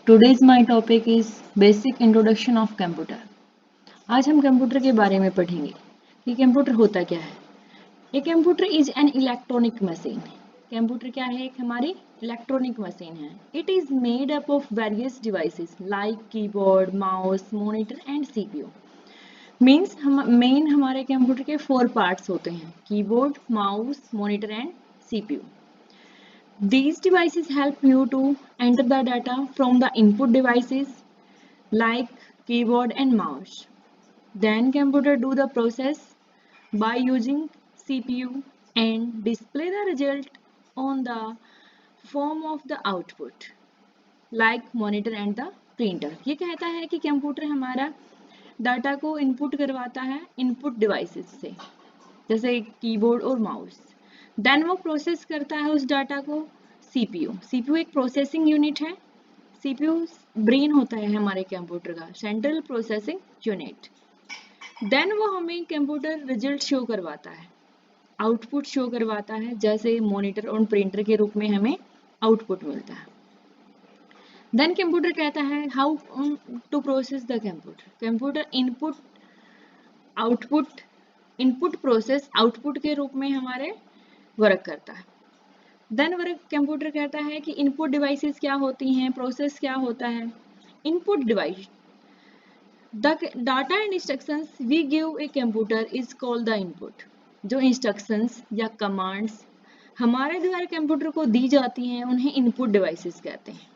Today's my topic is Basic Introduction of Computer. आज हम computer के बारे में पढ़ेंगे कि कंप्यूटर होता क्या है। ए computer is an electronic machine. Computer क्या है? एक हमारी इलेक्ट्रॉनिक मशीन है। It is made up of various devices like keyboard, mouse, monitor and CPU. Means main हमारे कंप्यूटर के 4 पार्ट्स होते हैं: keyboard, mouse, monitor and CPU. These devices help you to enter the data from the input devices like keyboard and mouse. Then computer do the process by using CPU and display the result on the form of the output like monitor and the printer. ये कहता है कि computer हमारा data को input करवाता है input devices से, जैसे कीबोर्ड और माउस। देन वो प्रोसेस करता है उस डाटा को सीपीयू। सीपीयू एक प्रोसेसिंग यूनिट है। सीपीयू ब्रेन होता है हमारे कंप्यूटर का, सेंट्रल प्रोसेसिंग यूनिट। देन वो हमें कंप्यूटर रिजल्ट शो करवाता है, आउटपुट शो करवाता है, जैसे मॉनिटर और प्रिंटर के रूप में हमें आउटपुट मिलता है। देन कंप्यूटर कहता है how to process the computer. Computer input output input process output के रूप में हमारे वर्क करता है। देन वर्क कंप्यूटर कहता है कि इनपुट डिवाइसेस क्या होती हैं, प्रोसेस क्या होता है। Input device, the data and instructions we give a computer is called the input. जो इंस्ट्रक्शंस या कमांड्स हमारे द्वारा कंप्यूटर को दी जाती हैं उन्हें इनपुट डिवाइसेस कहते हैं।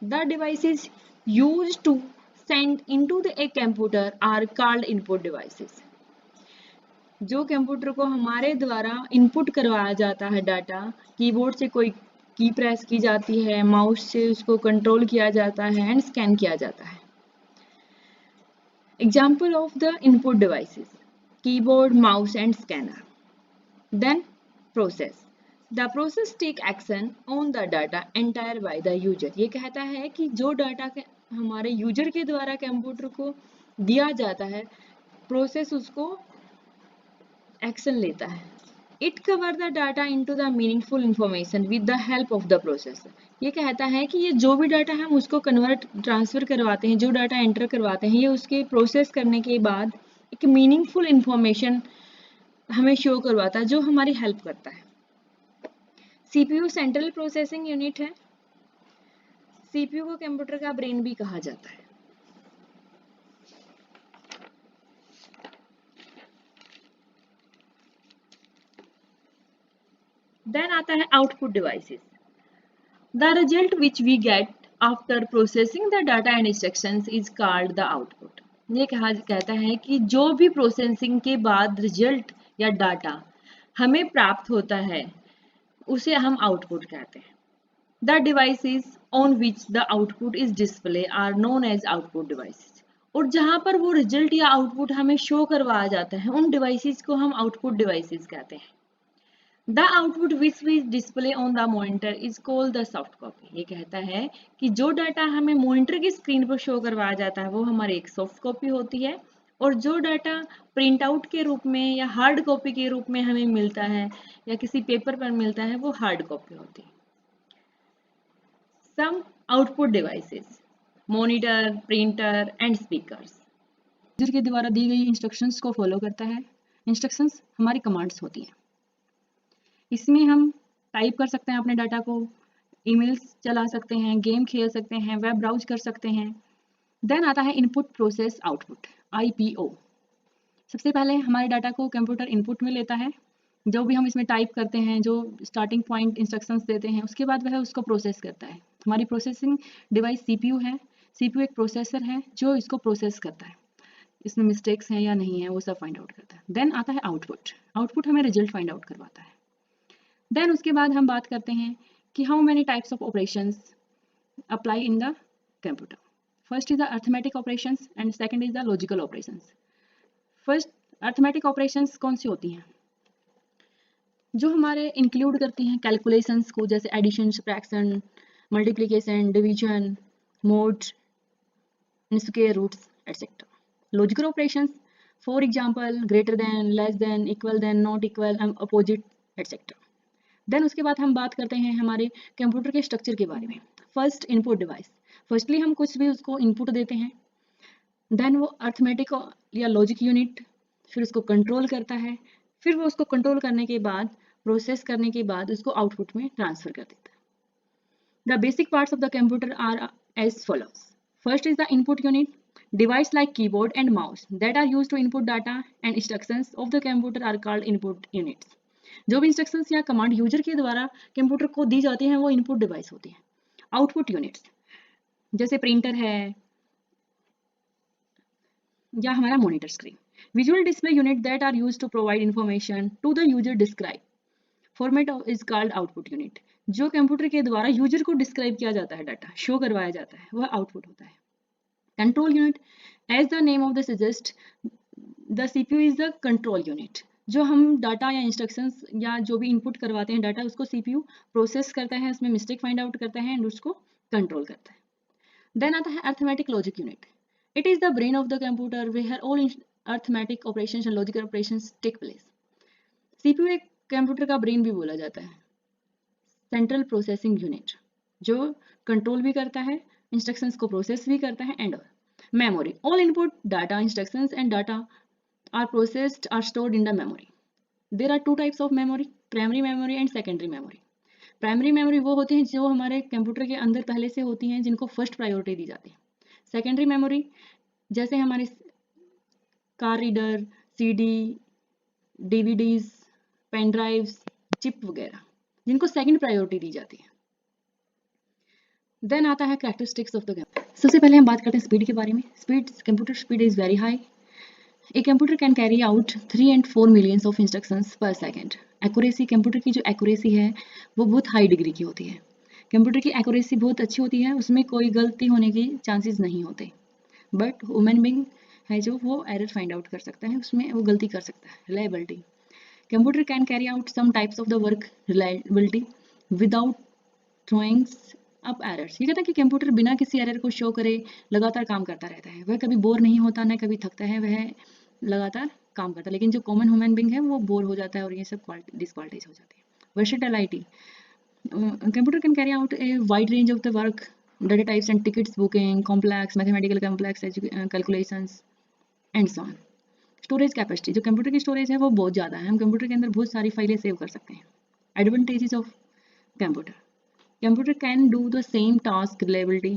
The devices used to send into the a computer are called input devices. जो कंप्यूटर को हमारे द्वारा इनपुट करवाया जाता है डाटा, कीबोर्ड से कोई की प्रेस की जाती है, माउस से उसको कंट्रोल किया जाता है एंड स्कैन किया जाता है। Example of the input devices: keyboard, mouse and scanner. Then process, the process take action on the data entire by the user. ये कहता है कि जो डाटा हमारे यूजर के द्वारा कंप्यूटर को दिया जाता है, प्रोसेस उसको एक्शन लेता है। It cover the data into the meaningful information with the help of the processor. ये कहता है कि ये जो भी डाटा हम उसको ट्रांसफर करवाते हैं, जो डाटा एंटर करवाते हैं, ये उसके प्रोसेस करने के बाद एक मीनिंगफुल इंफॉर्मेशन हमें शो करवाता है, जो हमारी हेल्प करता है। सीपीयू सेंट्रल प्रोसेसिंग यूनिट है। सीपीयू को कंप्यूटर का ब्रेन भी कहा जाता है। देन आता है output devices. The result which we get after processing the data and instructions is called the output. ये कहता है कि जो भी प्रोसेसिंग के बाद रिजल्ट या डाटा हमें प्राप्त होता है उसे हम आउटपुट कहते हैं। The devices on which the output is display are known as output devices. और जहां पर वो रिजल्ट या आउटपुट हमें शो करवाया जाता है, उन डिवाइसेस को हम आउटपुट डिवाइसेस कहते हैं। The output which we display on the monitor is called the soft copy. ये कहता है कि जो डाटा हमें मॉनिटर की स्क्रीन पर शो करवाया जाता है वो हमारी एक सॉफ्ट कॉपी होती है, और जो डाटा प्रिंट आउट के रूप में या हार्ड कॉपी के रूप में हमें मिलता है या किसी पेपर पर मिलता है, वो हार्ड कॉपी होती है। Some output devices: monitor, printer and speakers. User के द्वारा दी गई इंस्ट्रक्शंस को फॉलो करता है। इंस्ट्रक्शंस हमारी कमांड्स होती हैं। इसमें हम टाइप कर सकते हैं अपने डाटा को, ईमेल्स चला सकते हैं, गेम खेल सकते हैं, वेब ब्राउज कर सकते हैं। देन आता है इनपुट प्रोसेस आउटपुट, आईपीओ। सबसे पहले हमारे डाटा को कंप्यूटर इनपुट में लेता है। जो भी हम इसमें टाइप करते हैं, जो स्टार्टिंग पॉइंट इंस्ट्रक्शंस देते हैं, उसके बाद वह उसको प्रोसेस करता है। हमारी प्रोसेसिंग डिवाइस सीपीयू है। सीपीयू एक प्रोसेसर है जो इसको प्रोसेस करता है, इसमें मिस्टेक्स हैं या नहीं है वो सब फाइंड आउट करता है। देन आता है आउटपुट। आउटपुट हमें रिजल्ट फाइंड आउट करवाता है। देन उसके बाद हम बात करते हैं कि how many types of operations apply in the computer. First is the arithmetic operations and second is the logical operations. First, arithmetic operations कौन सी होती हैं? जो हमारे इंक्लूड करती हैं कैलकुलेशंस को, जैसे addition, subtraction, multiplication, division, mod, square roots etcetera. Logical operations, for example greater than, less than, equal than, not equal, opposite etcetera. Then उसके बाद हम बात करते हैं हमारे कंप्यूटर के स्ट्रक्चर के बारे में। First, input device. फर्स्टली हम कुछ भी उसको इनपुट देते हैं, देन वो अर्थमेटिक या लॉजिक यूनिट फिर उसको कंट्रोल करता है, फिर वो उसको कंट्रोल करने के बाद, प्रोसेस करने के बाद उसको आउटपुट में ट्रांसफर कर देता है। The basic parts of the computer are as follows. First is the input unit. Device like keyboard and mouse that are used to input data and instructions of the computer are called input units. जो भी instructions या command user के द्वारा computer को दी जाती हैं वो input device होती हैं। आउटपुट यूनिट्स जैसे प्रिंटर है या हमारा monitor screen. Visual display unit that are used to provide information to the user describe format is called output unit. जो कंप्यूटर के द्वारा यूजर को डिस्क्राइब किया जाता है, डाटा शो करवाया जाता है, वह आउटपुट होता है। Control unit, as the name of the suggest, the CPU is the control unit. जो हम डाटा या इंस्ट्रक्शंस या जो भी इनपुट करवाते हैं डाटा, उसको सीपीयू प्रोसेस करता है, उसमें मिस्टेक फाइंड आउट करता है एंड उसको कंट्रोल करता है। देन आता है arithmetic logic unit. It is the brain of the computer where all arithmetic operations and logical operations take place. CPU एक कंप्यूटर का ब्रेन भी बोला जाता है, सेंट्रल प्रोसेसिंग यूनिट, जो कंट्रोल भी करता है, इंस्ट्रक्शंस को प्रोसेस भी करता है and memory, all input data, instructions and data are processed are stored in the memory. There are two types of memory, primary memory and secondary memory. Primary memory वो होती हैं जो हमारे कंप्यूटर के अंदर पहले से होती हैं, जिनको फर्स्ट प्रायोरिटी दी जाती है। सेकेंडरी मेमोरी जैसे हमारे car reader, CD, DVDs, pen drives, chip वगैरह, जिनको सेकंड प्रायोरिटी दी जाती है। देन आता है कैरेक्टरिस्टिक्स ऑफ द कंप्यूटर। सबसे पहले हम बात करते हैं स्पीड के बारे में। Speed, computer speed is very high. A computer can carry out 3 and 4 millions of instructions पर सेकंड। एक्यूरेसी, कंप्यूटर की जो एक्यूरेसी है वो बहुत हाई डिग्री की होती है। कंप्यूटर की एक्यूरेसी बहुत अच्छी होती है, उसमें कोई गलती होने की चांसेस नहीं होते। बट ह्यूमन बीइंग है जो वो एरर फाइंड आउट कर सकता है, उसमें वो गलती कर सकता है। Reliability, computer can carry out some types of the work reliability without throwing up errors. ये कहता है कि कंप्यूटर बिना किसी एरर को शो करे लगातार काम करता रहता है, वह कभी बोर नहीं होता, न कभी थकता है, वह लगातार काम करता है। लेकिन जो कॉमन ह्यूमन बीइंग है वो बोर हो जाता है और ये सब डिसक्वालिटीज हो जाती है। Versatility, computer can carry out a wide range of the work, data types and tickets booking, complex mathematical complex calculations and so on. Storage capacity, जो कंप्यूटर की स्टोरेज है वो बहुत ज़्यादा है, हम कंप्यूटर के अंदर बहुत सारी फाइलें सेव कर सकते हैं। Advantages of computer, computer can do the same task reliability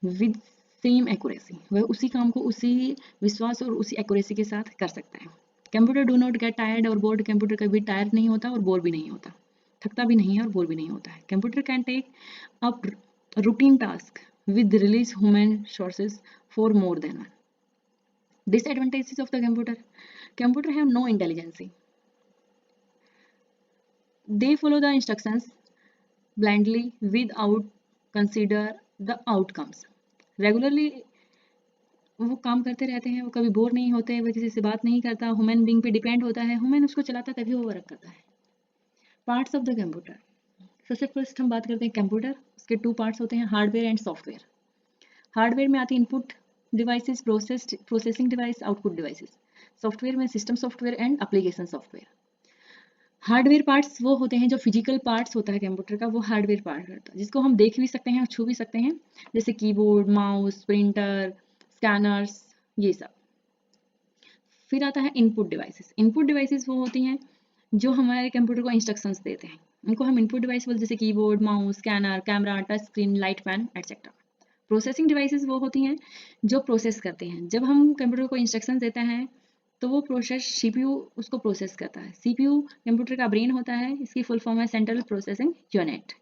with same accuracy, वह उसी काम को उसी विश्वास और उसी एक्यूरेसी के साथ कर सकता है। Computer do not get tired और बोर्ड, कंप्यूटर कभी टायर्ड नहीं होता और बोर भी नहीं होता, थकता भी नहीं है और बोर भी नहीं होता है। Computer can take up routine task with release human sources for more than one. Disadvantages of the computer, computer have no intelligence, they follow the instructions blindly without consider the outcomes, regularly वो काम करते रहते हैं, वो कभी bore नहीं होते, वो किसी से बात नहीं करता, ह्यूमन बीइंग पे डिपेंड होता है, ह्यूमन उसको चलाता है तभी वो वर्क करता है। पार्ट्स ऑफ द कंप्यूटर, सबसे फर्स्ट हम बात करते हैं कंप्यूटर, उसके 2 पार्ट्स होते हैं, हार्डवेयर एंड सॉफ्टवेयर। हार्डवेयर में आती है input devices, processing device, output devices. Software में system software and application software. Hardware parts वो होते हैं जो फिजिकल पार्ट्स होता है कंप्यूटर का, वो हार्डवेयर पार्ट होता है जिसको हम देख भी सकते हैं और छू भी सकते हैं, जैसे कीबोर्ड, माउस, प्रिंटर, स्कैनर्स, ये सब। फिर आता है इनपुट डिवाइसेस। इनपुट डिवाइसेस वो होती हैं जो हमारे कंप्यूटर को इंस्ट्रक्शंस देते हैं, उनको हम इनपुट डिवाइस बोलते हैं, जैसे keyboard, mouse, scanner, camera, touch screen, light fan etcetera. Processing devices वो होती हैं जो प्रोसेस करते हैं, जब हम कंप्यूटर को इंस्ट्रक्शन देते हैं तो वो प्रोसेस सीपीयू उसको प्रोसेस करता है। सीपीयू कंप्यूटर का ब्रेन होता है, इसकी फुल फॉर्म है सेंट्रल प्रोसेसिंग यूनिट।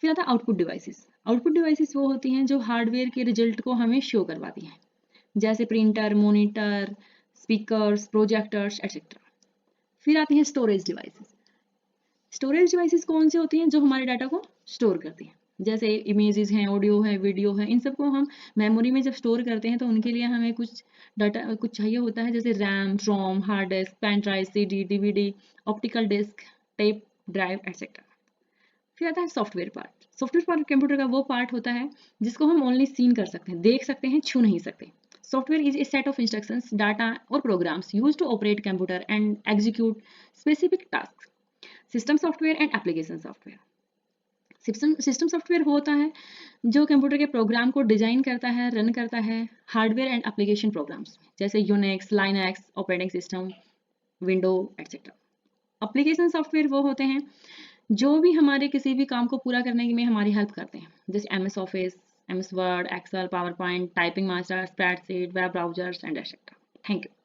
फिर आता है आउटपुट डिवाइसेस। आउटपुट डिवाइसेस वो होती हैं जो हार्डवेयर के रिजल्ट को हमें शो करवाती हैं, जैसे printer, monitor, speakers, projectors etcetera. फिर आती हैं स्टोरेज डिवाइसेस। स्टोरेज डिवाइसेस कौन से होती हैं, जो हमारे डाटा को स्टोर करती हैं, जैसे इमेजेस हैं, ऑडियो है, वीडियो है, इन सबको हम मेमोरी में जब स्टोर करते हैं तो उनके लिए हमें कुछ डाटा कुछ चाहिए होता है, जैसे RAM, ROM, hard disk, pen drive, CD, DVD, optical disk, tape drive etcetera. फिर आता है software part. Software part computer का वो पार्ट होता है जिसको हम ओनली सीन कर सकते हैं, देख सकते हैं, छू नहीं सकते। Software is a set of instructions, data और programs used to operate computer and execute specific task. System software and application software. System software होता है जो कंप्यूटर के प्रोग्राम को डिजाइन करता है, रन करता है हार्डवेयर एंड एप्लीकेशन प्रोग्राम्स जैसे Unix, Linux, operating system, window etcetera. Application software वो होते हैं जो भी हमारे किसी भी काम को पूरा करने में हमारी हेल्प करते हैं, जैसे MS Office, MS Word, Excel, PowerPoint, typing master, spreadsheet, web browsers and etcetera. Thank you.